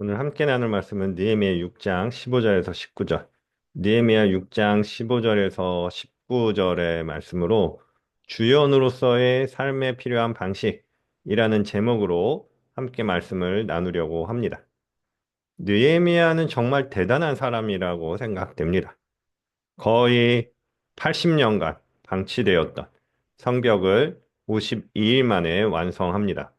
오늘 함께 나눌 말씀은 느헤미야 6장 15절에서 19절. 느헤미야 6장 15절에서 19절의 말씀으로 주연으로서의 삶에 필요한 방식이라는 제목으로 함께 말씀을 나누려고 합니다. 느헤미야는 정말 대단한 사람이라고 생각됩니다. 거의 80년간 방치되었던 성벽을 52일 만에 완성합니다.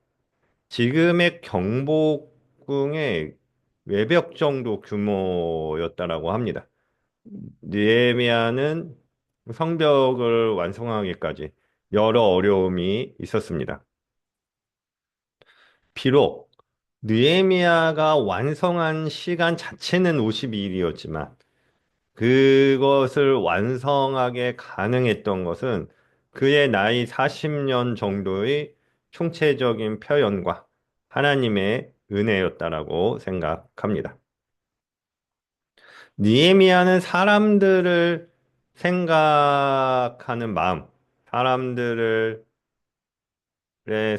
지금의 경복궁의 외벽 정도 규모였다라고 합니다. 느헤미야는 성벽을 완성하기까지 여러 어려움이 있었습니다. 비록 느헤미야가 완성한 시간 자체는 52일이었지만 그것을 완성하게 가능했던 것은 그의 나이 40년 정도의 총체적인 표현과 하나님의 은혜였다라고 생각합니다. 니에미아는 사람들을 생각하는 마음, 사람들의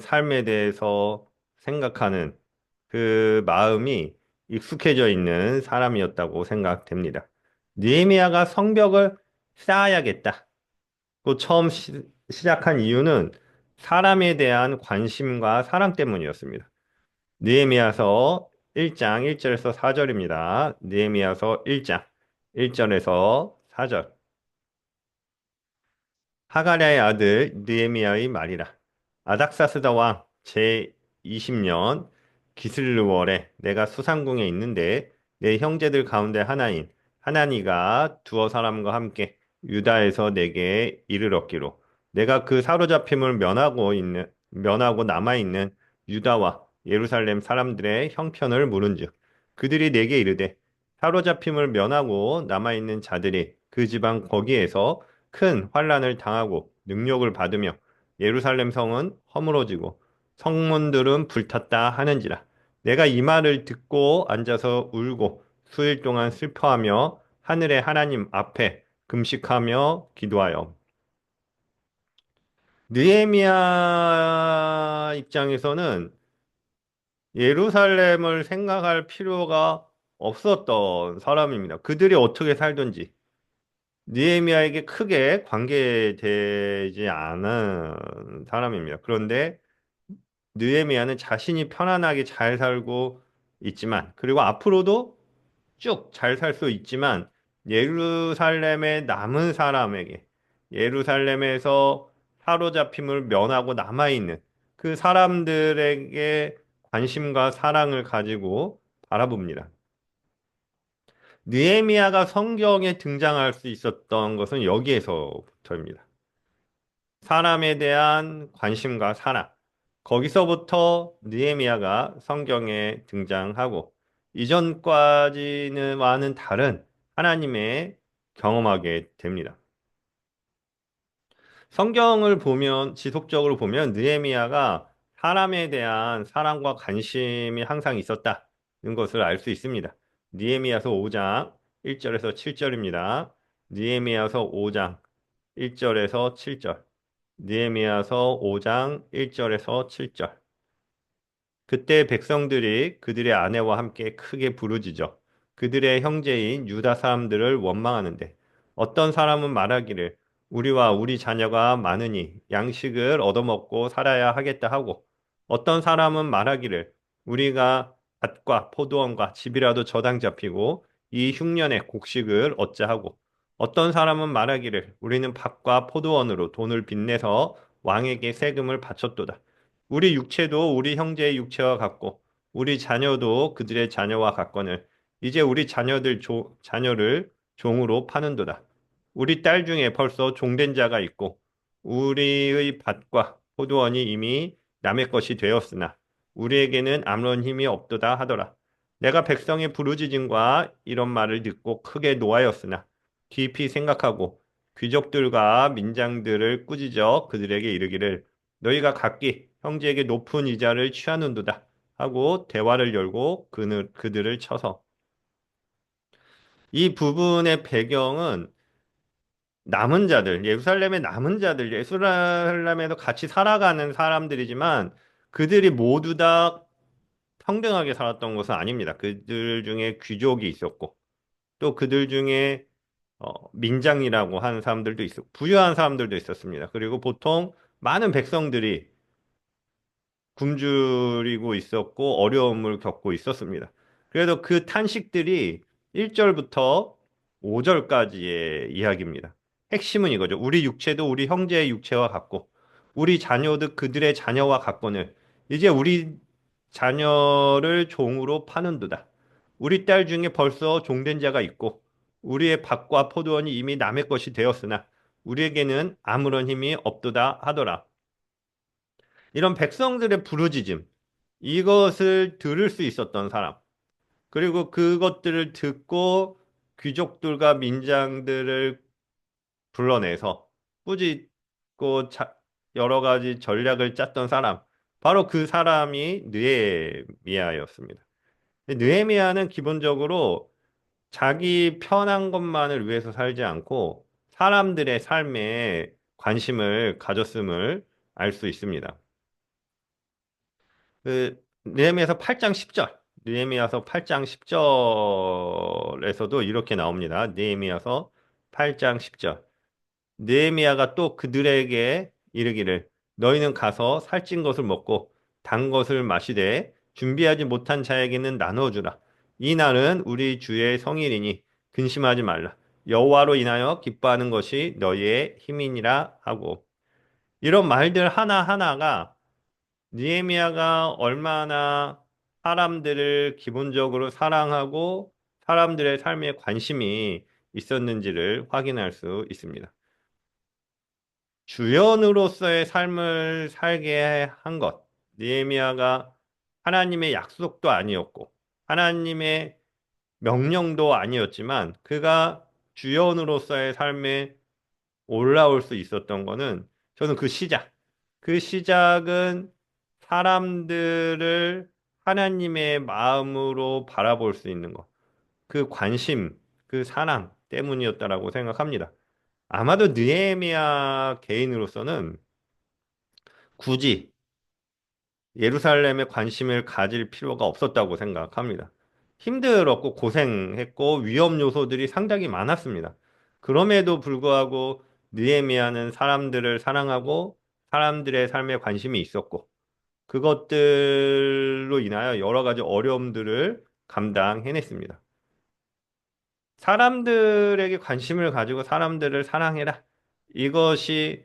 삶에 대해서 생각하는 그 마음이 익숙해져 있는 사람이었다고 생각됩니다. 느헤미야가 성벽을 쌓아야겠다. 또 처음 시작한 이유는 사람에 대한 관심과 사랑 때문이었습니다. 느헤미야서 1장 1절에서 4절입니다. 느헤미야서 1장 1절에서 4절. 하가랴의 아들 느헤미야의 말이라. 아닥사스다 왕 제20년 기슬르월에 내가 수상궁에 있는데 내 형제들 가운데 하나인 하나니가 두어 사람과 함께 유다에서 내게 이를 얻기로 내가 그 사로잡힘을 면하고 남아 있는 유다와 예루살렘 사람들의 형편을 물은즉 그들이 내게 이르되 사로잡힘을 면하고 남아 있는 자들이 그 지방 거기에서 큰 환난을 당하고 능욕을 받으며 예루살렘 성은 허물어지고 성문들은 불탔다 하는지라. 내가 이 말을 듣고 앉아서 울고 수일 동안 슬퍼하며 하늘의 하나님 앞에 금식하며 기도하여. 느헤미야 입장에서는 예루살렘을 생각할 필요가 없었던 사람입니다. 그들이 어떻게 살든지 느헤미야에게 크게 관계되지 않은 사람입니다. 그런데 느헤미야는 자신이 편안하게 잘 살고 있지만, 그리고 앞으로도 쭉 잘 살 수 있지만, 예루살렘에 남은 사람에게, 예루살렘에서 사로잡힘을 면하고 남아있는 그 사람들에게 관심과 사랑을 가지고 바라봅니다. 느헤미야가 성경에 등장할 수 있었던 것은 여기에서부터입니다. 사람에 대한 관심과 사랑. 거기서부터 느헤미야가 성경에 등장하고 이전까지와는 다른 하나님의 경험하게 됩니다. 성경을 보면 지속적으로 보면 느헤미야가 사람에 대한 사랑과 관심이 항상 있었다는 것을 알 수 있습니다. 느헤미야서 5장 1절에서 7절입니다. 느헤미야서 5장 1절에서 7절. 느헤미야서 5장 1절에서 7절. 그때 백성들이 그들의 아내와 함께 크게 부르짖어 그들의 형제인 유다 사람들을 원망하는데 어떤 사람은 말하기를 우리와 우리 자녀가 많으니 양식을 얻어먹고 살아야 하겠다 하고 어떤 사람은 말하기를 우리가 밭과 포도원과 집이라도 저당 잡히고 이 흉년에 곡식을 얻자 하고 어떤 사람은 말하기를 우리는 밭과 포도원으로 돈을 빚내서 왕에게 세금을 바쳤도다. 우리 육체도 우리 형제의 육체와 같고 우리 자녀도 그들의 자녀와 같거늘 이제 우리 자녀를 종으로 파는도다. 우리 딸 중에 벌써 종된 자가 있고 우리의 밭과 포도원이 이미 남의 것이 되었으나 우리에게는 아무런 힘이 없도다 하더라. 내가 백성의 부르짖음과 이런 말을 듣고 크게 노하였으나 깊이 생각하고 귀족들과 민장들을 꾸짖어 그들에게 이르기를 너희가 각기 형제에게 높은 이자를 취하는도다 하고 대화를 열고 그들을 쳐서 이 부분의 배경은 남은 자들, 예루살렘의 남은 자들, 예루살렘에서 같이 살아가는 사람들이지만 그들이 모두 다 평등하게 살았던 것은 아닙니다. 그들 중에 귀족이 있었고, 또 그들 중에 민장이라고 하는 사람들도 있었고, 부유한 사람들도 있었습니다. 그리고 보통 많은 백성들이 굶주리고 있었고, 어려움을 겪고 있었습니다. 그래도 그 탄식들이 1절부터 5절까지의 이야기입니다. 핵심은 이거죠. 우리 육체도 우리 형제의 육체와 같고, 우리 자녀도 그들의 자녀와 같거늘, 이제 우리 자녀를 종으로 파는도다. 우리 딸 중에 벌써 종된 자가 있고, 우리의 밭과 포도원이 이미 남의 것이 되었으나, 우리에게는 아무런 힘이 없도다 하더라. 이런 백성들의 부르짖음, 이것을 들을 수 있었던 사람, 그리고 그것들을 듣고 귀족들과 민장들을 불러내서 꾸짖고 여러 가지 전략을 짰던 사람, 바로 그 사람이 느헤미야였습니다. 느헤미야는 기본적으로 자기 편한 것만을 위해서 살지 않고 사람들의 삶에 관심을 가졌음을 알 수 있습니다. 느헤미야서 8장 10절. 느헤미야서 8장 10절에서도 이렇게 나옵니다. 느헤미야서 8장 10절. 느헤미야가 또 그들에게 이르기를 너희는 가서 살찐 것을 먹고 단 것을 마시되 준비하지 못한 자에게는 나누어 주라. 이 날은 우리 주의 성일이니 근심하지 말라. 여호와로 인하여 기뻐하는 것이 너희의 힘이니라 하고 이런 말들 하나하나가 느헤미야가 얼마나 사람들을 기본적으로 사랑하고 사람들의 삶에 관심이 있었는지를 확인할 수 있습니다. 주연으로서의 삶을 살게 한 것. 느헤미야가 하나님의 약속도 아니었고 하나님의 명령도 아니었지만 그가 주연으로서의 삶에 올라올 수 있었던 거는 저는 그 시작은 사람들을 하나님의 마음으로 바라볼 수 있는 것, 그 관심, 그 사랑 때문이었다라고 생각합니다. 아마도 느헤미야 개인으로서는 굳이 예루살렘에 관심을 가질 필요가 없었다고 생각합니다. 힘들었고 고생했고 위험 요소들이 상당히 많았습니다. 그럼에도 불구하고 느헤미야는 사람들을 사랑하고 사람들의 삶에 관심이 있었고 그것들로 인하여 여러 가지 어려움들을 감당해냈습니다. 사람들에게 관심을 가지고 사람들을 사랑해라. 이것이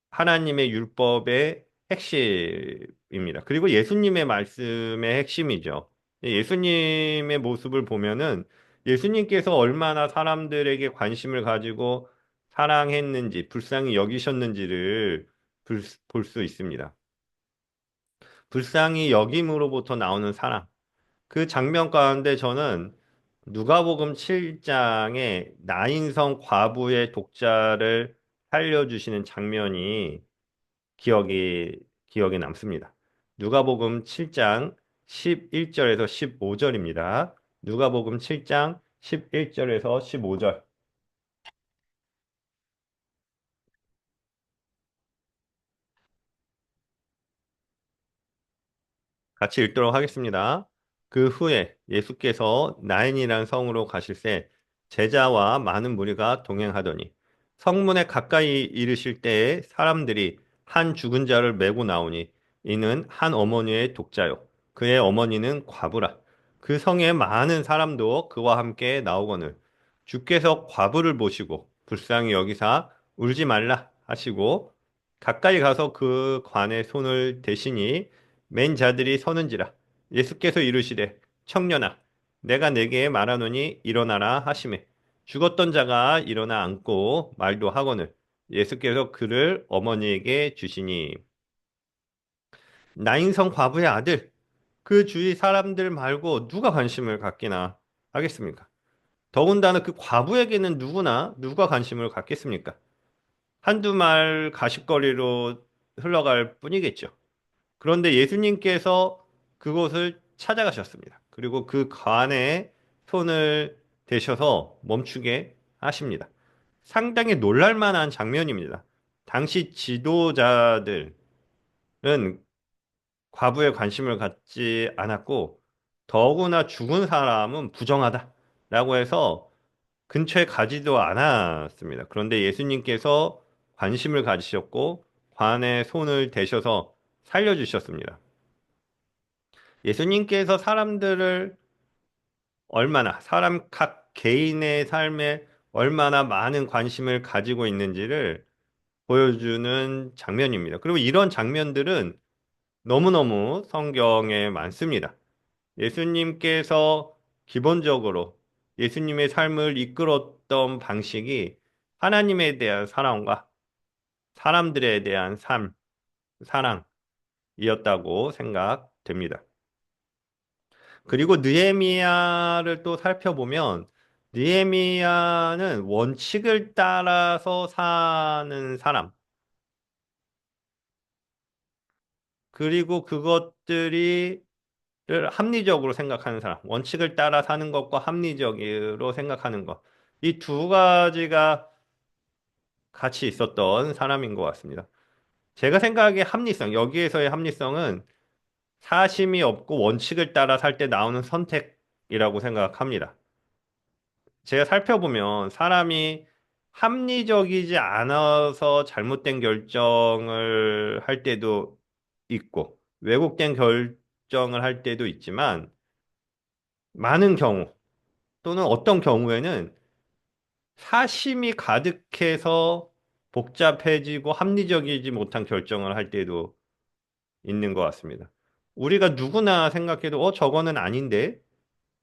하나님의 율법의 핵심입니다. 그리고 예수님의 말씀의 핵심이죠. 예수님의 모습을 보면은 예수님께서 얼마나 사람들에게 관심을 가지고 사랑했는지, 불쌍히 여기셨는지를 볼 수 있습니다. 불쌍히 여김으로부터 나오는 사랑. 그 장면 가운데 저는 누가복음 7장에 나인성 과부의 독자를 살려주시는 장면이 기억이, 기억에 남습니다. 누가복음 7장 11절에서 15절입니다. 누가복음 7장 11절에서 15절. 같이 읽도록 하겠습니다. 그 후에 예수께서 나인이라는 성으로 가실새 제자와 많은 무리가 동행하더니 성문에 가까이 이르실 때에 사람들이 한 죽은 자를 메고 나오니 이는 한 어머니의 독자요 그의 어머니는 과부라. 그 성에 많은 사람도 그와 함께 나오거늘 주께서 과부를 보시고 불쌍히 여기사 울지 말라 하시고 가까이 가서 그 관에 손을 대시니 맨 자들이 서는지라 예수께서 이르시되 청년아 내가 네게 말하노니 일어나라 하시매 죽었던 자가 일어나 앉고 말도 하거늘 예수께서 그를 어머니에게 주시니 나인성 과부의 아들 그 주위 사람들 말고 누가 관심을 갖기나 하겠습니까? 더군다나 그 과부에게는 누가 관심을 갖겠습니까? 한두 말 가십거리로 흘러갈 뿐이겠죠. 그런데 예수님께서 그곳을 찾아가셨습니다. 그리고 그 관에 손을 대셔서 멈추게 하십니다. 상당히 놀랄만한 장면입니다. 당시 지도자들은 과부에 관심을 갖지 않았고 더구나 죽은 사람은 부정하다라고 해서 근처에 가지도 않았습니다. 그런데 예수님께서 관심을 가지셨고 관에 손을 대셔서 살려주셨습니다. 예수님께서 사람들을 얼마나 사람 각 개인의 삶에 얼마나 많은 관심을 가지고 있는지를 보여주는 장면입니다. 그리고 이런 장면들은 너무너무 성경에 많습니다. 예수님께서 기본적으로 예수님의 삶을 이끌었던 방식이 하나님에 대한 사랑과 사람들에 대한 사랑이었다고 생각됩니다. 그리고 느헤미야를 또 살펴보면 느헤미야는 원칙을 따라서 사는 사람, 그리고 그것들이 를 합리적으로 생각하는 사람, 원칙을 따라 사는 것과 합리적으로 생각하는 것, 이 두 가지가 같이 있었던 사람인 것 같습니다. 제가 생각하기에 합리성, 여기에서의 합리성은 사심이 없고 원칙을 따라 살 때 나오는 선택이라고 생각합니다. 제가 살펴보면 사람이 합리적이지 않아서 잘못된 결정을 할 때도 있고, 왜곡된 결정을 할 때도 있지만, 많은 경우, 또는 어떤 경우에는 사심이 가득해서 복잡해지고 합리적이지 못한 결정을 할 때도 있는 것 같습니다. 우리가 누구나 생각해도, 저거는 아닌데?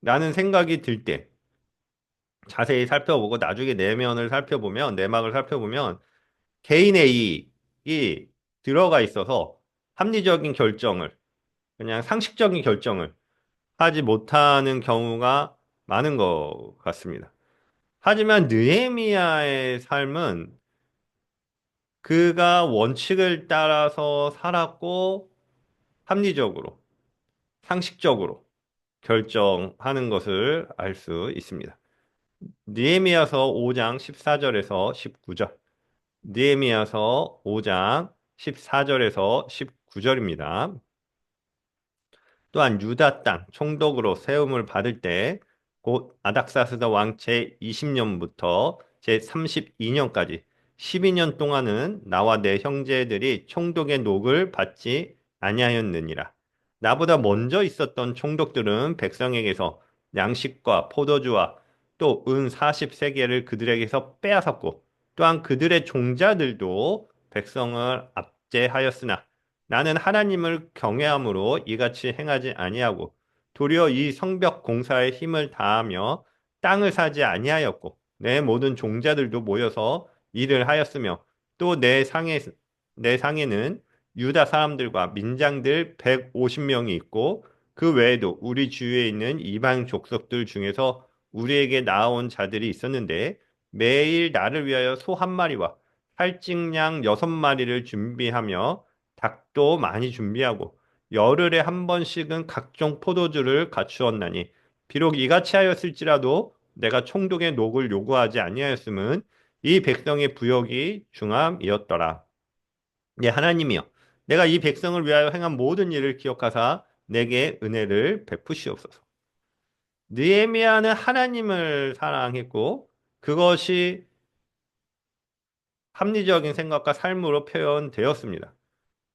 라는 생각이 들 때, 자세히 살펴보고 나중에 내면을 살펴보면, 내막을 살펴보면, 개인의 이익이 들어가 있어서 합리적인 결정을, 그냥 상식적인 결정을 하지 못하는 경우가 많은 것 같습니다. 하지만 느헤미야의 삶은 그가 원칙을 따라서 살았고 합리적으로, 상식적으로 결정하는 것을 알 수 있습니다. 느헤미야서 5장 14절에서 19절. 느헤미야서 5장 14절에서 19절입니다. 또한 유다 땅 총독으로 세움을 받을 때 곧 아닥사스다 왕 제20년부터 제32년까지 12년 동안은 나와 내 형제들이 총독의 녹을 받지 아니하였느니라. 나보다 먼저 있었던 총독들은 백성에게서 양식과 포도주와 또 은 40세겔을 그들에게서 빼앗았고 또한 그들의 종자들도 백성을 압제하였으나 나는 하나님을 경외함으로 이같이 행하지 아니하고 도리어 이 성벽 공사에 힘을 다하며 땅을 사지 아니하였고 내 모든 종자들도 모여서 일을 하였으며 또 내 상에는 유다 사람들과 민장들 150명이 있고 그 외에도 우리 주위에 있는 이방 족속들 중에서 우리에게 나아온 자들이 있었는데 매일 나를 위하여 소 한 마리와 살찐양 6마리를 준비하며 닭도 많이 준비하고 열흘에 한 번씩은 각종 포도주를 갖추었나니 비록 이같이 하였을지라도 내가 총독의 녹을 요구하지 아니하였음은 이 백성의 부역이 중함이었더라. 네, 하나님이여, 내가 이 백성을 위하여 행한 모든 일을 기억하사 내게 은혜를 베푸시옵소서. 느헤미야는 하나님을 사랑했고 그것이 합리적인 생각과 삶으로 표현되었습니다.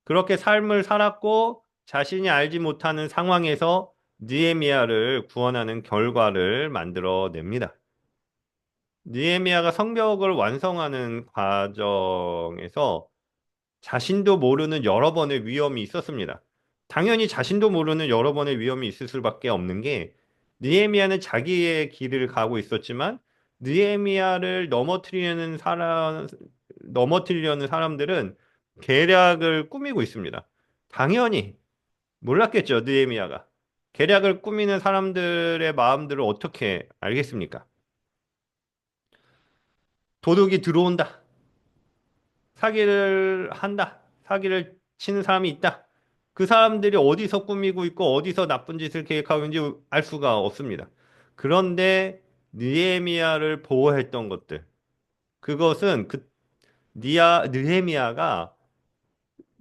그렇게 삶을 살았고 자신이 알지 못하는 상황에서 느헤미야를 구원하는 결과를 만들어냅니다. 느헤미야가 성벽을 완성하는 과정에서 자신도 모르는 여러 번의 위험이 있었습니다. 당연히 자신도 모르는 여러 번의 위험이 있을 수밖에 없는 게 느헤미야는 자기의 길을 가고 있었지만 느헤미야를 넘어뜨리려는 사람들은 계략을 꾸미고 있습니다. 당연히 몰랐겠죠, 느헤미야가. 계략을 꾸미는 사람들의 마음들을 어떻게 알겠습니까? 도둑이 들어온다. 사기를 한다. 사기를 치는 사람이 있다. 그 사람들이 어디서 꾸미고 있고 어디서 나쁜 짓을 계획하고 있는지 알 수가 없습니다. 그런데 느헤미야를 보호했던 것들. 그것은 느헤미야가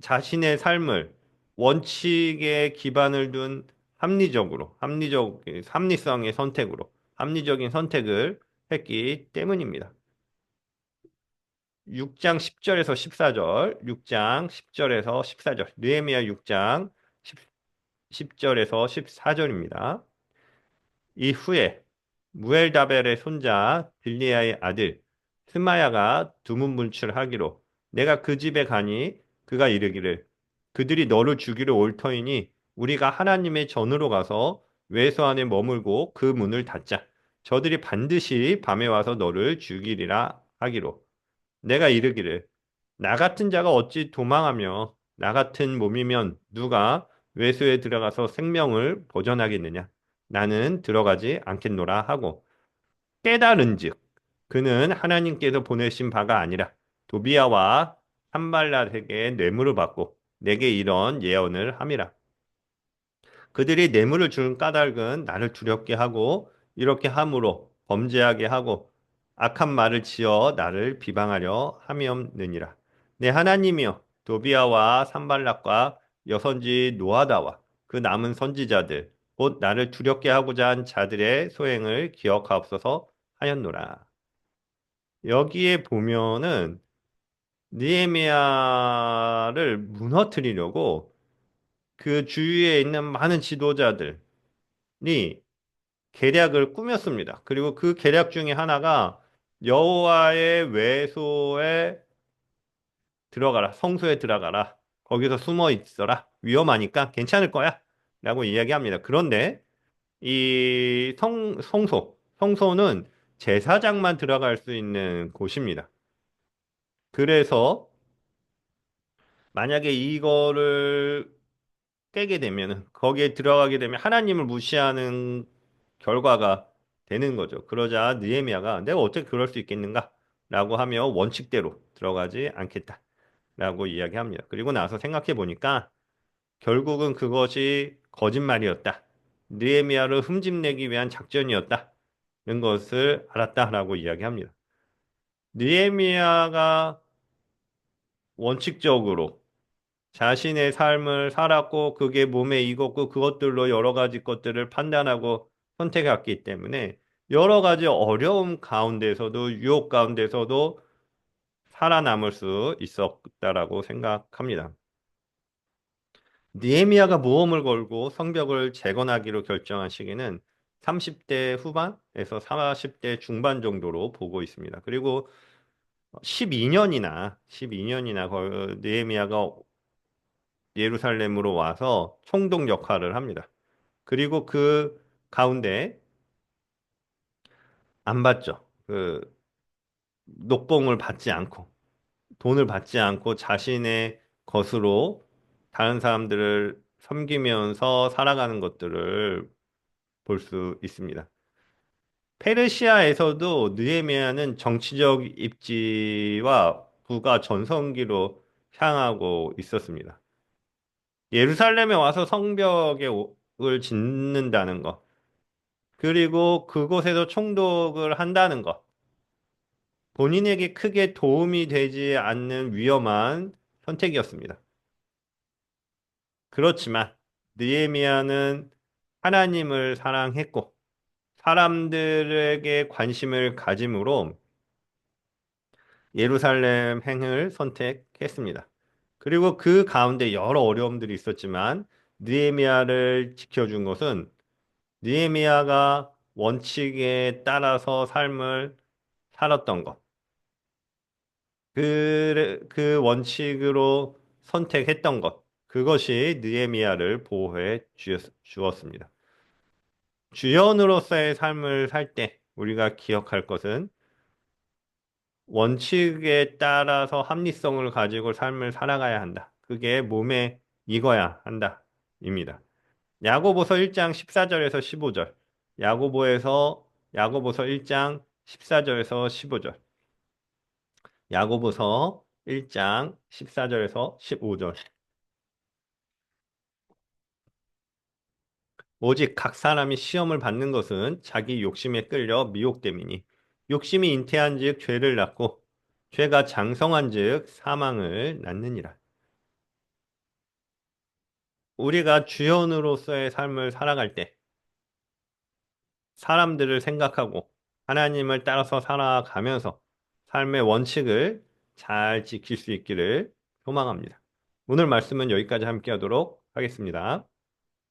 자신의 삶을 원칙에 기반을 둔 합리성의 선택으로, 합리적인 선택을 했기 때문입니다. 6장 10절에서 14절, 6장 10절에서 14절, 느헤미야 6장 10절에서 14절입니다. 이후에 무엘다벨의 손자 빌리야의 아들 스마야가 두문문출하기로 내가 그 집에 가니 그가 이르기를 그들이 너를 죽이러 올 터이니 우리가 하나님의 전으로 가서 외소 안에 머물고 그 문을 닫자. 저들이 반드시 밤에 와서 너를 죽이리라 하기로 내가 이르기를 나 같은 자가 어찌 도망하며 나 같은 몸이면 누가 외소에 들어가서 생명을 보전하겠느냐 나는 들어가지 않겠노라 하고 깨달은즉 그는 하나님께서 보내신 바가 아니라 도비야와 산발랏에게 뇌물을 받고 내게 이런 예언을 함이라. 그들이 뇌물을 주는 까닭은 나를 두렵게 하고 이렇게 함으로 범죄하게 하고 악한 말을 지어 나를 비방하려 함이었느니라. 내 하나님이여 도비아와 산발락과 여선지 노아다와 그 남은 선지자들 곧 나를 두렵게 하고자 한 자들의 소행을 기억하옵소서 하였노라. 여기에 보면은 느헤미야를 무너뜨리려고 그 주위에 있는 많은 지도자들이 계략을 꾸몄습니다. 그리고 그 계략 중에 하나가 여호와의 외소에 들어가라, 성소에 들어가라, 거기서 숨어 있어라, 위험하니까 괜찮을 거야, 라고 이야기합니다. 그런데 이 성소는 제사장만 들어갈 수 있는 곳입니다. 그래서 만약에 이거를 깨게 되면 거기에 들어가게 되면 하나님을 무시하는 결과가 되는 거죠. 그러자 느헤미야가 내가 어떻게 그럴 수 있겠는가라고 하며 원칙대로 들어가지 않겠다라고 이야기합니다. 그리고 나서 생각해 보니까 결국은 그것이 거짓말이었다. 느헤미야를 흠집내기 위한 작전이었다는 것을 알았다라고 이야기합니다. 느헤미야가 원칙적으로 자신의 삶을 살았고 그게 몸에 익었고 그것들로 여러 가지 것들을 판단하고 선택했기 때문에 여러 가지 어려움 가운데서도 유혹 가운데서도 살아남을 수 있었다라고 생각합니다. 느헤미야가 모험을 걸고 성벽을 재건하기로 결정한 시기는 30대 후반에서 40대 중반 정도로 보고 있습니다. 그리고 12년이나 느헤미야가 예루살렘으로 와서 총독 역할을 합니다. 그리고 그 가운데 안 받죠. 그 녹봉을 받지 않고 돈을 받지 않고 자신의 것으로 다른 사람들을 섬기면서 살아가는 것들을 볼 수 있습니다. 페르시아에서도 느헤미야는 정치적 입지와 부가 전성기로 향하고 있었습니다. 예루살렘에 와서 성벽을 짓는다는 것, 그리고 그곳에서 총독을 한다는 것, 본인에게 크게 도움이 되지 않는 위험한 선택이었습니다. 그렇지만 느헤미야는 하나님을 사랑했고 사람들에게 관심을 가짐으로 예루살렘 행을 선택했습니다. 그리고 그 가운데 여러 어려움들이 있었지만 느헤미야를 지켜준 것은 느헤미야가 원칙에 따라서 삶을 살았던 것. 그 원칙으로 선택했던 것. 그것이 느헤미야를 보호해 주었습니다. 주연으로서의 삶을 살 때 우리가 기억할 것은 원칙에 따라서 합리성을 가지고 삶을 살아가야 한다. 그게 몸에 익어야 한다. 입니다. 야고보서 1장 14절에서 15절. 야고보서 1장 14절에서 15절. 야고보서 1장 14절에서 15절. 오직 각 사람이 시험을 받는 것은 자기 욕심에 끌려 미혹됨이니 욕심이 잉태한즉 죄를 낳고 죄가 장성한즉 사망을 낳느니라. 우리가 주연으로서의 삶을 살아갈 때 사람들을 생각하고 하나님을 따라서 살아가면서 삶의 원칙을 잘 지킬 수 있기를 소망합니다. 오늘 말씀은 여기까지 함께 하도록 하겠습니다.